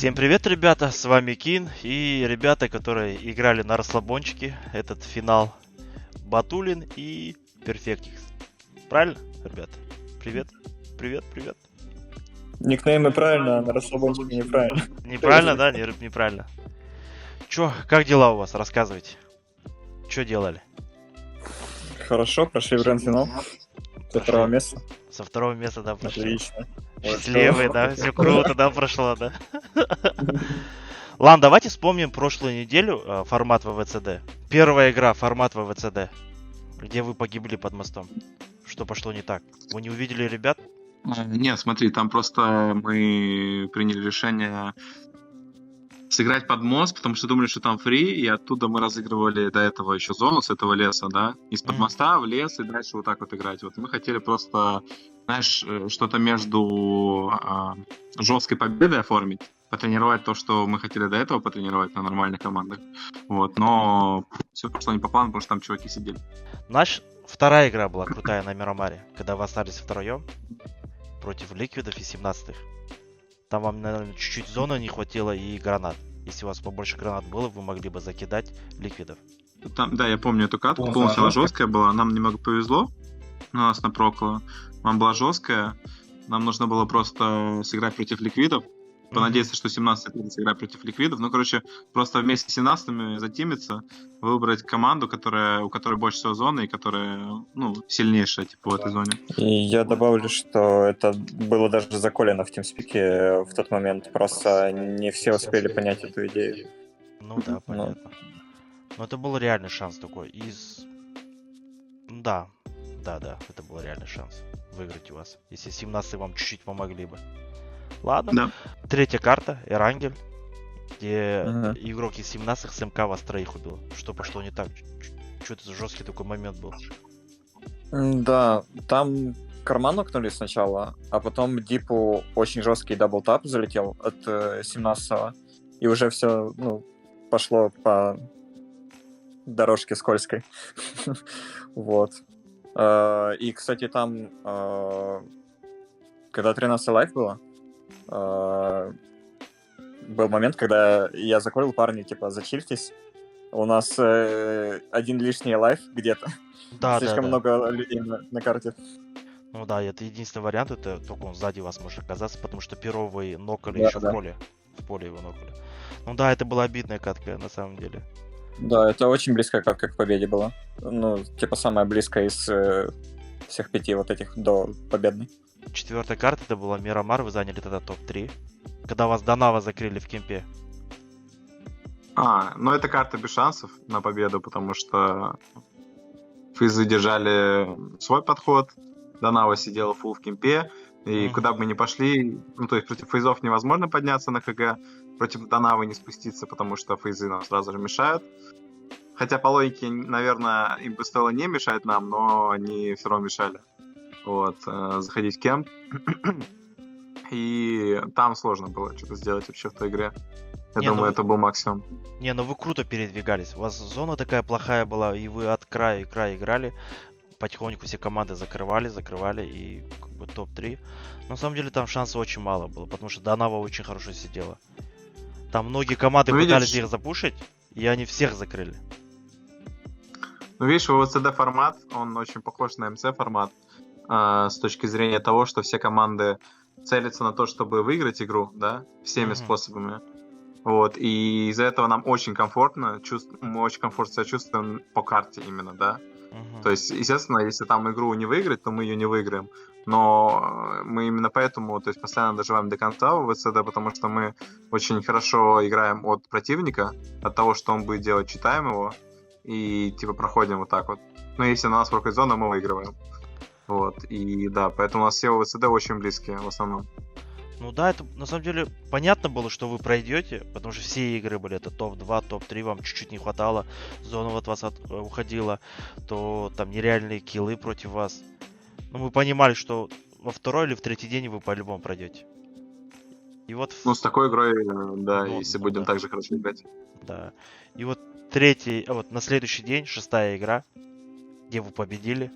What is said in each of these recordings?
Всем привет, ребята, с вами Кин и ребята, которые играли на расслабончике, этот финал Батулин и Перфектикс. Правильно, ребята? Привет, привет, привет. Никнеймы правильно, а на расслабончике неправильно. Неправильно, да? Неправильно. Чё, как дела у вас? Рассказывайте. Чё делали? Хорошо, прошли в гранд-финал. Со второго места. Со второго места, да, прошли. Отлично. Счастливые, да? Все круто, да, прошло, да? Ладно, давайте вспомним прошлую неделю формат ВВЦД. Первая игра, формат ВВЦД. Где вы погибли под мостом. Что пошло не так? Вы не увидели ребят? Нет, смотри, там просто мы приняли решение сыграть под мост, потому что думали, что там фри, и оттуда мы разыгрывали до этого еще зону с этого леса, да, из-под моста в лес и дальше вот так вот играть. Вот мы хотели просто, знаешь, что-то между жесткой победой оформить, потренировать то, что мы хотели до этого потренировать на нормальных командах. Вот, но все пошло не по плану, потому что там чуваки сидели. Наша вторая игра была крутая на Мирамаре, когда вы остались втроем против ликвидов и 17-х. Там вам, наверное, чуть-чуть зоны не хватило и гранат. Если у вас побольше гранат было, вы могли бы закидать ликвидов. Там, да, я помню эту катку, полностью она жесткая была. Нам немного повезло, у нас напрокло. Нам была жесткая. Нам нужно было просто сыграть против ликвидов. Понадеяться, что 17 будет сыграть против ликвидов. Ну, короче, просто вместе с 17-ми затимиться, выбрать команду, у которой больше всего зоны и которая, ну, сильнейшая, типа, в этой зоне. И я добавлю, что это было даже заколено в TeamSpeak в тот момент. Просто не все успели понять эту идею. Ну да, понятно. Но это был реальный шанс такой. Да, это был реальный шанс выиграть у вас. Если 17 вам чуть-чуть помогли бы. Ладно. Да. Третья карта, Эрангель, где игрок из 17 с МК вас троих убил. Что пошло не так? Что-то за жесткий такой момент был. Да, там карман нокнули сначала, а потом Дипу очень жесткий даблтап залетел от 17-го. И уже все, пошло по дорожке скользкой. Вот. И, кстати, там, когда 13 лайф было, был момент, когда я закрыл парни, типа, зачильтесь. У нас один лишний лайф где-то. Да, Слишком много людей на карте. Ну да, это единственный вариант, это только он сзади вас может оказаться, потому что первого вы нокали еще в поле. В поле его нокали. Ну да, это была обидная катка, на самом деле. Да, это очень близкая катка к победе была. Ну, типа, самая близкая из всех 5 вот этих до победной. Четвертая карта, это была Мирамар, вы заняли тогда топ-3. Когда вас Донава закрыли в кемпе. Ну это карта без шансов на победу, потому что фейзы держали свой подход, Донава сидела фулл в кемпе, и куда бы мы ни пошли, ну то есть против фейзов невозможно подняться на КГ, против Донавы не спуститься, потому что фейзы нам сразу же мешают. Хотя по логике, наверное, им бы стоило не мешать нам, но они все равно мешали. Вот, заходить в кемп. И там сложно было что-то сделать вообще в той игре. Я думаю, это был максимум. Не, ну вы круто передвигались. У вас зона такая плохая была, и вы от края и края играли. Потихоньку все команды закрывали, и как бы топ-3. Но на самом деле там шансов очень мало было, потому что Донава очень хорошо сидела. Там многие команды пытались их запушить, и они всех закрыли. Ну, видишь, ВВЦД формат, он очень похож на МЦ формат. С точки зрения того, что все команды целятся на то, чтобы выиграть игру, да, всеми способами. Вот, и из-за этого нам очень комфортно, мы очень комфортно себя чувствуем по карте именно, да. То есть, естественно, если там игру не выиграть, то мы ее не выиграем. Но мы именно поэтому, то есть, постоянно доживаем до конца в ВЦД, потому что мы очень хорошо играем от противника, от того, что он будет делать, читаем его, и типа проходим вот так вот. Но если на нас проходит зона, мы выигрываем. Вот, и да, поэтому у нас все ВЦД очень близкие в основном. Ну да, это на самом деле понятно было, что вы пройдете, потому что все игры были, это топ-2, топ-3, вам чуть-чуть не хватало, зона от вас уходила, то там нереальные киллы против вас. Ну мы понимали, что во второй или в третий день вы по-любому пройдете. И вот... Ну с такой игрой, да, если будем так же хорошо играть. Да. И вот на следующий день, 6-я игра, где вы победили.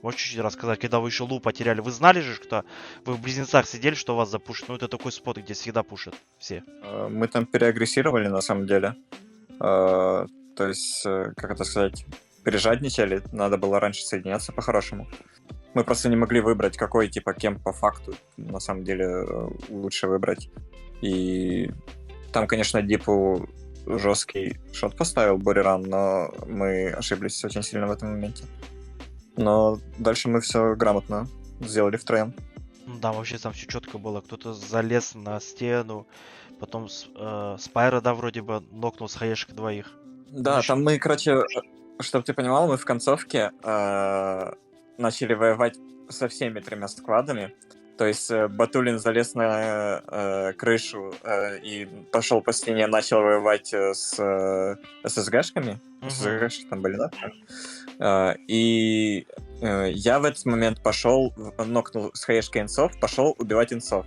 Можешь чуть-чуть рассказать, когда вы еще лу потеряли? Вы знали же, что вы в близнецах сидели, что вас запушит? Ну, это такой спот, где всегда пушат все. Мы там переагрессировали, на самом деле. То есть, как это сказать, пережадничали. Надо было раньше соединяться по-хорошему. Мы просто не могли выбрать, какой, типа, кем по факту, на самом деле, лучше выбрать. И там, конечно, Дипу жесткий шот поставил Буриран, но мы ошиблись очень сильно в этом моменте. Но дальше мы все грамотно сделали втроем. Ну да, вообще там все четко было. Кто-то залез на стену, потом Спайра, да, вроде бы нокнул с хаешек двоих. Да, ещё- там мы, короче, чтобы ты понимал, мы в концовке начали воевать со всеми 3 сквадами. То есть Батулин залез на крышу и пошел по стене, начал воевать с ССГшками. Мгм. ССГшки там были, да? И я в этот момент пошел, нокнул с хаешки инцов, пошел убивать инцов.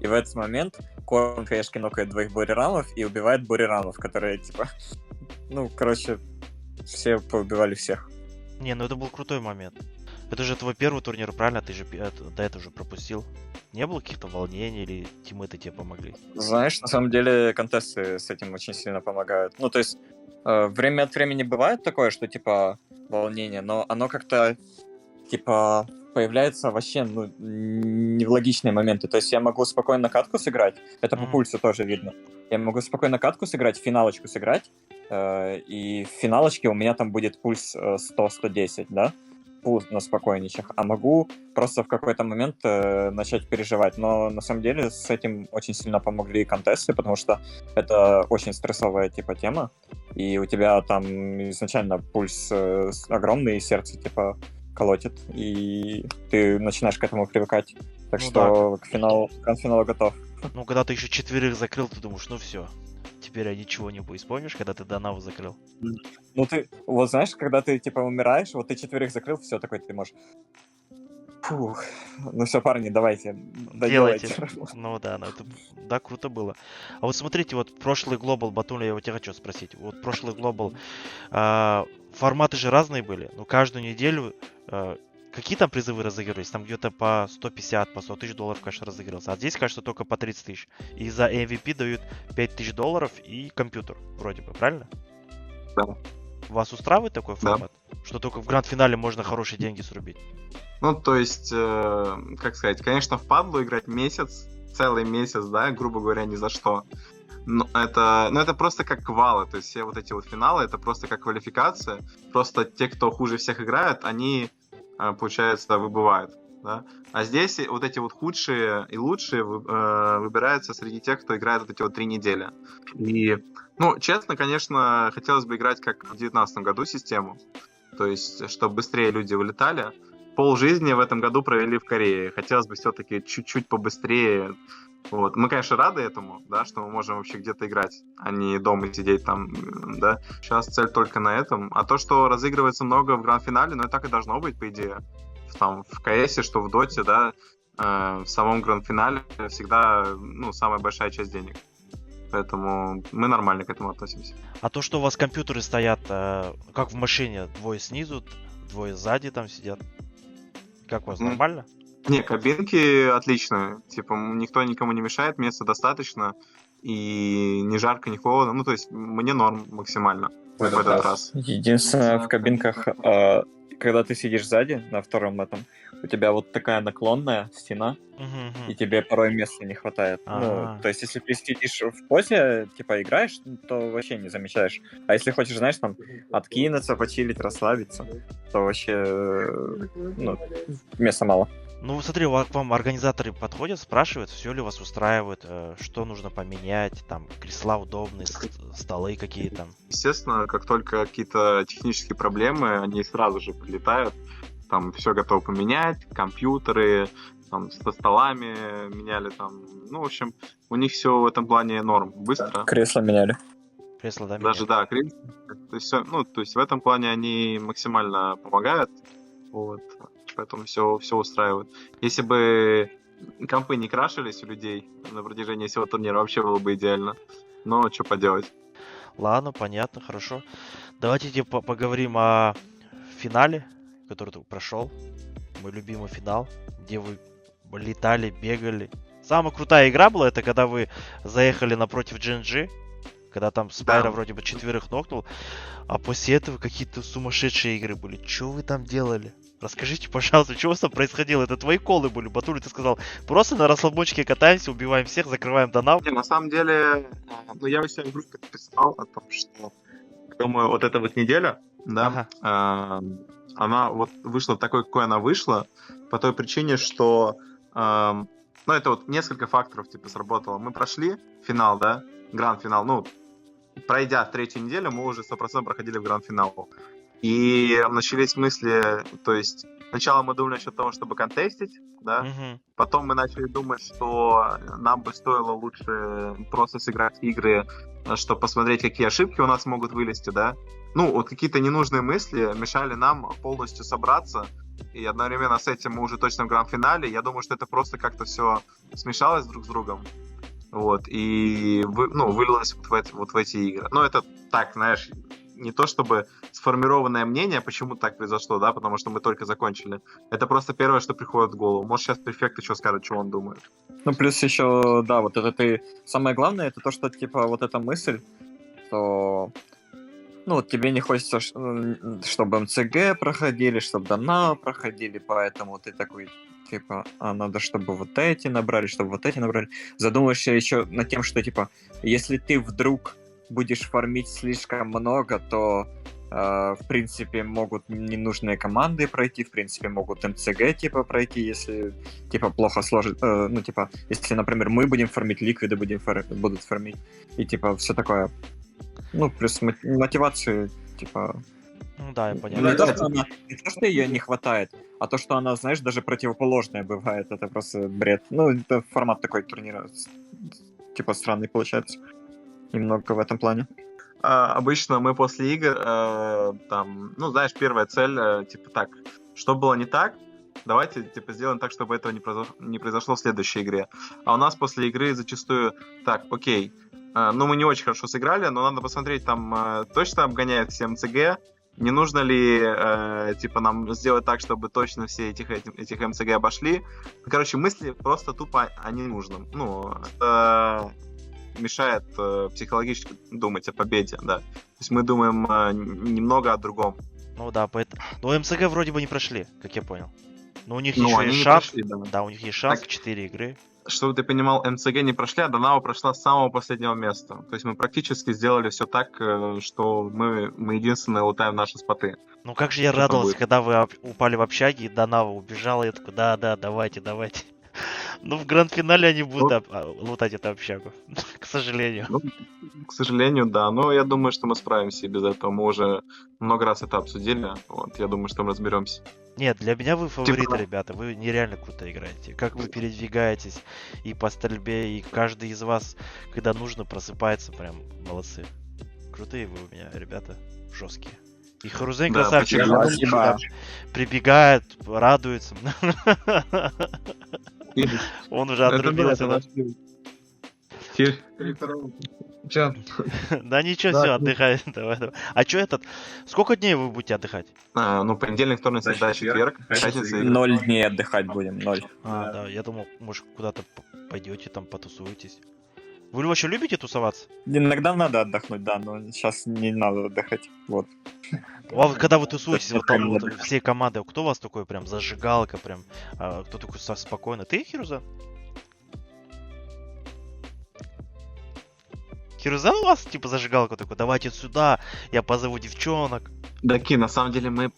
И в этот момент Корн хаешки нокает 2 буриранов и убивает буриранов, которые, типа... Ну, короче, все поубивали всех. Не, ну это был крутой момент. Это же твой первый турнир, правильно? Ты же до этого уже пропустил. Не было каких-то волнений или тиммейты тебе помогли? Знаешь, на самом деле контесты с этим очень сильно помогают. Ну, то есть, время от времени бывает такое, что, типа, волнение, но оно как-то, типа, появляется вообще, ну, не в логичные моменты. То есть я могу спокойно катку сыграть, это по пульсу тоже видно. Я могу спокойно катку сыграть, финалочку сыграть, и в финалочке у меня там будет пульс 100-110, да? Пульс на спокойничах. А могу просто в какой-то момент начать переживать. Но на самом деле с этим очень сильно помогли и контесты, потому что это очень стрессовая типа тема. И у тебя там изначально пульс огромный, и сердце типа колотит, и ты начинаешь к этому привыкать. Так Ну что к финалу готов. Ну, когда ты еще 4 закрыл, ты думаешь, ну все, теперь я ничего не буду. Помнишь, когда ты Донаву закрыл? Ну ты, вот знаешь, когда ты типа умираешь, вот ты 4 закрыл, все такой, ты можешь... Фух. Ну все, парни, давайте, доделайте. Ну да, ну это да, круто было. А вот смотрите, вот прошлый глобал, Батуля, я у тебя хочу спросить. Вот прошлый глобал, форматы же разные были. Ну, каждую неделю какие там призывы разыгрывались? Там где-то по 150, по 100 тысяч долларов, конечно, разыгрывался. А здесь, кажется, только по 30 тысяч. И за MVP дают 5 тысяч долларов и компьютер, вроде бы, правильно? Да. Вас устраивает такой Да. формат? Что только в гранд-финале можно хорошие деньги срубить? Ну, то есть, как сказать, конечно, в падлу играть месяц, целый месяц, да, грубо говоря, ни за что. Но это просто как квалы, то есть все вот эти вот финалы, это просто как квалификация. Просто те, кто хуже всех играют, они, получается, выбывают. Да? А здесь вот эти вот худшие и лучшие выбираются среди тех, кто играет вот эти вот 3 недели. И, ну, честно, конечно, хотелось бы играть как в 2019 году систему. То есть, чтобы быстрее люди вылетали. Полжизни в этом году провели в Корее. Хотелось бы все-таки чуть-чуть побыстрее. Вот. Мы, конечно, рады этому, да, что мы можем вообще где-то играть, а не дома сидеть там, да. Сейчас цель только на этом. А то, что разыгрывается много в гранд-финале, ну, это так и должно быть, по идее. Там в КСе, что в Доте, да, в самом гранд-финале всегда, ну, самая большая часть денег. Поэтому мы нормально к этому относимся. А то, что у вас компьютеры стоят, как в машине, 2 снизу, 2 сзади там сидят. Как у вас, нормально? Не, кабинки отличные. Типа, никто никому не мешает, места достаточно. И ни жарко, ни холодно. Ну, то есть, мне норм максимально в этот раз. Единственное, в кабинках, когда ты сидишь сзади, на втором этом, у тебя вот такая наклонная стена, и тебе порой места не хватает. Ну, то есть, если ты сидишь в позе, типа, играешь, то вообще не замечаешь. А если хочешь, знаешь, там, откинуться, почилить, расслабиться, то вообще, ну, места мало. Ну, смотри, к вам организаторы подходят, спрашивают, все ли вас устраивает, что нужно поменять, там, кресла удобные, столы какие там. Естественно, как только какие-то технические проблемы, они сразу же прилетают. Там все готово поменять, компьютеры, там, со столами меняли там. Ну, в общем, у них все в этом плане норм, быстро. Кресла меняли. Кресла, да, Даже, да, кресла. То есть, ну, то есть в этом плане они максимально помогают. Вот. Поэтому все устраивает. Если бы компы не крашились у людей на протяжении всего турнира, вообще было бы идеально. Но что поделать. Ладно, понятно, хорошо. Давайте поговорим о финале, который ты прошел. мой любимый финал, где вы летали, бегали. Самая крутая игра была, это когда вы заехали напротив GNG, когда там Спайра вроде бы 4 нокнул, а после этого какие-то сумасшедшие игры были. Что вы там делали? Расскажите, пожалуйста, что у вас там происходило? Это твои колы были, Батуля, ты сказал. Просто на расслабончике катаемся, убиваем всех, закрываем донал. Не, на самом деле, ну я у себя в группе написал о том, что, думаю, вот эта вот неделя, да, она вот вышла такой, какой она вышла, по той причине, что, ну это вот несколько факторов, типа, сработало. Мы прошли финал, да, гранд-финал, ну, пройдя 3-ю неделю, мы уже 100% проходили в гранд-финал. И начались мысли, то есть сначала мы думали насчет того, чтобы контестить, да, потом мы начали думать, что нам бы стоило лучше просто сыграть игры, чтобы посмотреть, какие ошибки у нас могут вылезти, да. Ну, вот какие-то ненужные мысли мешали нам полностью собраться, и одновременно с этим мы уже точно в гранд-финале. Я думаю, что это просто как-то все смешалось друг с другом. Вот, и вылилось вот в эти игры. Ну, это так, знаешь, не то чтобы сформированное мнение, почему так произошло, да, потому что мы только закончили. Это просто первое, что приходит в голову. Может, сейчас префект еще скажет, что он думает. Ну, плюс еще, да, вот это ты... Самое главное, это то, что, типа, вот эта мысль, что... Ну, вот тебе не хочется, чтобы МЦГ проходили, чтобы Дана проходили, поэтому ты такой... Типа, надо, чтобы вот эти набрали, чтобы вот эти набрали. Задумаешься еще над тем, что, типа, если ты вдруг будешь фармить слишком много, то, в принципе, могут ненужные команды пройти, в принципе, могут МЦГ, типа, пройти, если, типа, плохо сложит. Ну, типа, если, например, мы будем фармить, ликвиды будут фармить, и, типа, все такое. Ну, плюс мотивацию, типа... Ну да, я понял. Не то, что ее не хватает, а то, что она, знаешь, даже противоположная бывает. Это просто бред. Ну, это формат такой турнира, типа, странный получается. Немного в этом плане. Обычно мы после игр, там, ну, знаешь, первая цель, типа, так, что было не так, давайте, типа, сделаем так, чтобы этого не произошло в следующей игре. А у нас после игры зачастую, так, окей, ну, мы не очень хорошо сыграли, но надо посмотреть, там, точно обгоняют все МЦГ, не нужно ли, типа, нам сделать так, чтобы точно все этих МЦГ обошли. Короче, мысли просто тупо о ненужном. Ну, это мешает психологически думать о победе, да. То есть мы думаем немного о другом. Ну да, поэтому... Но МЦГ вроде бы не прошли, как я понял. Но у них Ну, еще они есть не шанс. прошли, да. Да, у них есть шанс Так. в 4 игры. Чтобы ты понимал, МЦГ не прошли, а Данао прошла с самого последнего места. То есть мы практически сделали все так, что мы единственные лутаем наши споты. Ну как же я Что там радовался, будет? когда вы упали в общаге, и Донава убежала, я такой, да, давайте. Ну в гранд-финале они будут лутать эту общагу, к сожалению. Ну, к сожалению, да. Но я думаю, что мы справимся и без этого. Мы уже много раз это обсудили. Вот, я думаю, что мы разберемся. Нет, для меня вы фавориты, Типа- ребята. Вы нереально круто играете. Как вы передвигаетесь и по стрельбе, и каждый из вас, когда нужно, просыпается. Прям молодцы. Крутые вы у меня, ребята. Жесткие. И Харузен Да, красавчик. спасибо. он Спасибо. сюда прибегает, радуется. Он уже отрубился. да. Че? Да ничего, Да, все, ну. отдыхай. Давай. А что этот? Сколько дней вы будете отдыхать? Ну, понедельник, вторник, среда, четверг, пятница. игры. 0 дней отдыхать будем, 0. Да, я думал, может, куда-то пойдете, там потусуетесь. Вы вообще любите тусоваться? Иногда надо отдохнуть, да, но сейчас не надо отдыхать. Вот. А вот когда вы тусуетесь, Это вот там прям вот отдых. всей командой, кто у вас такой прям зажигалка, прям, кто такой спокойный? Ты, Хирузан? Хирузан у вас, типа, зажигалка такой, давайте сюда, я позову девчонок. Даки, на самом деле мы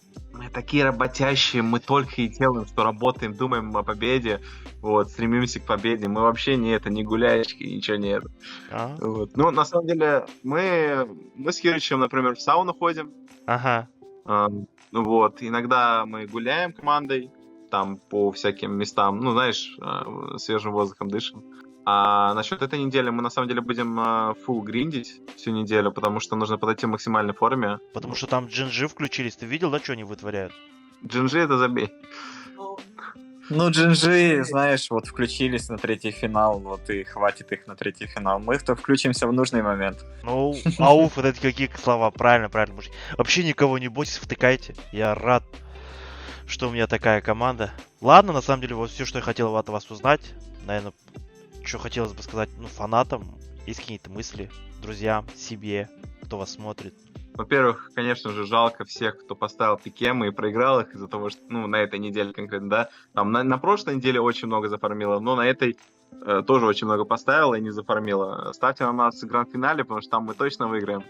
такие работящие, мы только и делаем, что работаем, думаем о победе, вот, стремимся к победе. Мы вообще не гуляечки, ничего не это. А? Вот. Ну, на самом деле, мы с Хирычем, например, в сауну ходим. Ага. Вот, иногда мы гуляем командой, там по всяким местам, ну, знаешь, свежим воздухом дышим. А насчет этой недели мы на самом деле будем full гриндить всю неделю, потому что нужно подойти в максимальной форме. Потому что там джинжи включились, ты видел, да, что они вытворяют? Джинжи это забей. Ну, GNG, знаешь, вот включились на третий финал, вот и хватит их на третий финал. Мы-то включимся в нужный момент. Ну, ауф, вот эти какие слова, правильно, мужик. Вообще никого не бойтесь, втыкайте. Я рад, что у меня такая команда. Ладно, на самом деле, вот все, что я хотел от вас узнать. Наверное, что хотелось бы сказать, ну, фанатам. Есть какие-то мысли, друзьям, себе, кто вас смотрит. Во-первых, конечно же, жалко всех, кто поставил пикемы и проиграл их из-за того, что, ну, на этой неделе конкретно, да. Там на прошлой неделе очень много зафармило, но на этой тоже очень много поставило и не зафармило. Ставьте на нас в гранд-финале, потому что там мы точно выиграем.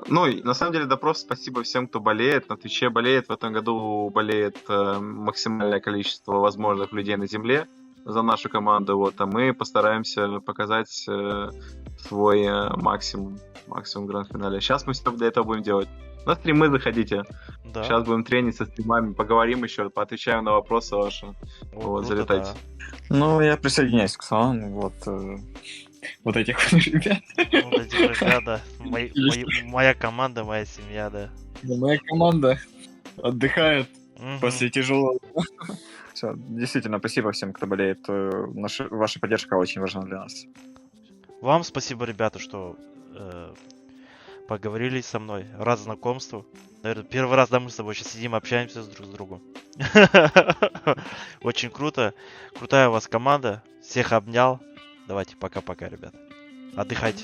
Ну, и на самом деле, да, просто спасибо всем, кто болеет. На Твиче болеет. В этом году болеет максимальное количество возможных людей на Земле за нашу команду. Вот, а мы постараемся показать свой максимум в гранд-финале. Сейчас мы все для этого будем делать. На стримы заходите. Да. Сейчас будем трениться стримами, поговорим еще, поотвечаем на вопросы ваши. Вот, круто, залетайте. да. Ну, я присоединяюсь к словам вот этих ребят. Вот эти ребята, моя команда, моя семья, да. Моя команда отдыхает Мгм. после тяжелого. Всё, действительно, спасибо всем, кто болеет. Ваша поддержка очень важна для нас. Вам спасибо, ребята, что поговорили со мной. Рад знакомству. Наверное, первый раз, да, мы с тобой сейчас сидим, общаемся друг с другом. Очень круто. Крутая у вас команда. Всех обнял. Давайте, пока-пока, ребят. Отдыхайте.